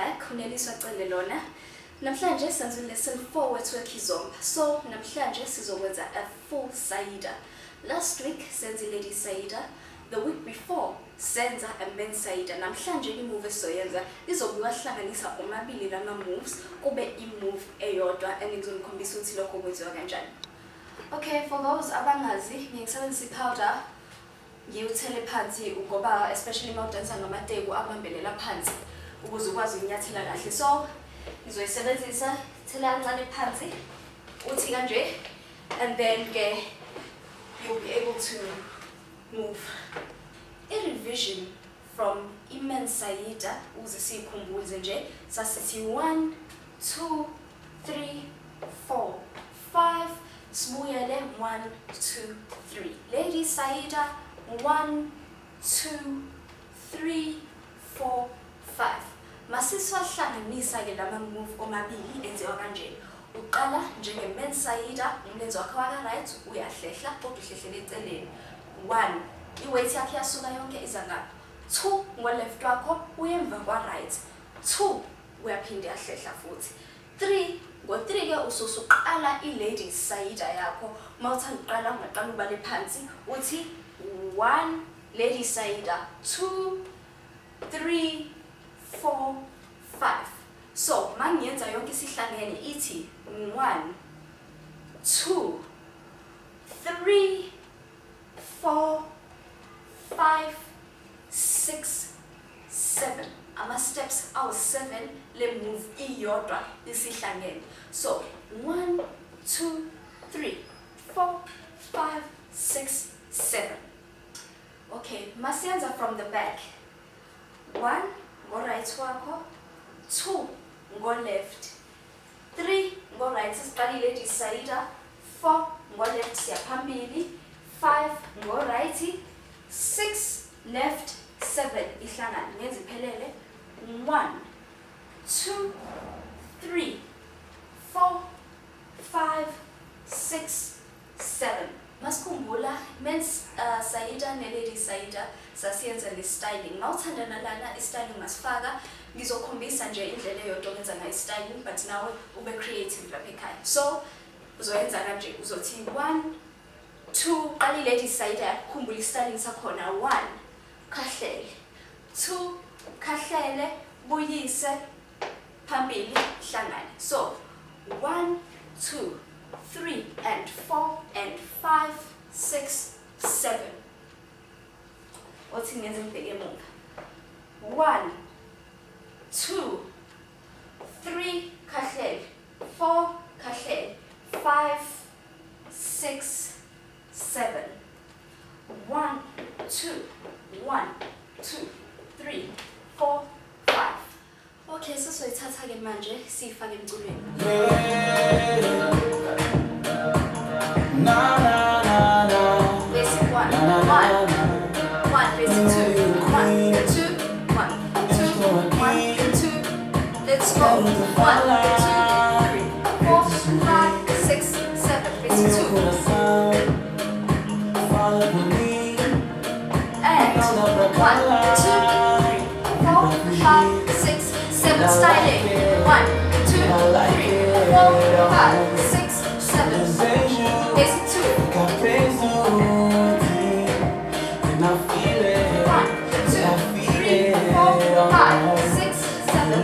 back uneliswa cele lona. Namhlanje senza lesson 4 wethu ekizomba. So namhlanje sizokwenza a full saida. Last week senza lady saida. The week before senza a men saida. Namhlanje imove esizoyenza izobuka hlanganisa omabili lama moves kube imove eyodwa engizomkhombisa ukuthi lokho kwenziwa kanjani. Okay, for those abangazi ngisebenzisa powder ngiwuthele phansi ngoba especially mawudansa ngamateku abambelela phansi ukuze ukwazi ukunyathela kahle. So ngizoyisebenzisa thela kancane phansi uthi kanje and then you'll be able to move. A revision from imen saida uze sikhumbuze nje sasithi 1 2 3 4 5 sibuyele 1 2 3 lady saida 1 2 3 4 5 masiswahlanganisa ke lama move omabili enziwa kanje. Uqala njenge men saida umlenze wakhe waka right uyahlehla kodwa uhlehlele eceleni. 1 iweight yakhe yasuka yonke iza ngapha. 2 ngo left wakho uyemva kwa right. 2 uyaphinda yahlehla futhi. 3 ngo3 ke ususuqala I lady saida yakho mawuthanda uqala ungaqala ubale phansi uthi 1 lady saida 2 3 4 5. So mangiyenza yonke isihlangene ithi 1 2 3 4 5 6 7. Ama steps awu 7 le move iyodwa isihlangene. So 1 2 3 4 5 6 7. Okay, masiyenza from the back. 1 go right wakho, 2 go left, 3 go right siqalile lady saida, 4 go left siya phambili, 5 go right, 6 left, 7 ihlangana ngenza iphelele. 1 2 3 4 5 6 7. Masikhumbula men's saida ne lady saida sasiyenza le styling. Mawuthanda nalana istyling masifaka ngizokhombisa nje indlela eyodwa ukwenza ngayo styling but nawe ube creative lapha ekhaya. So uzoyenza kanje uzothi 1 2 qali lady saida khumbula istyling sakhona. 1 kahlele, 2 kahlele buyise phambili hlangane. So 1 2 3 and 4 and 5 6 7. Othi ngenze ngibheke emuva. 1 2 3 kahlele, 4 kahlele, 5 6 7. 1 2 1 2 3 4 5. Okay, sizoyithatha ke manje sifake emculweni. Basic 1 basic 2 1 2 1 2 1 2. Let's go. 1 2 3 4 5 6 7. Basic 2 and 1 2 3 4 5 6 7. Styling 1 2 3 4 5 6 7. Basic 2 1 2 3 4 5 6 7.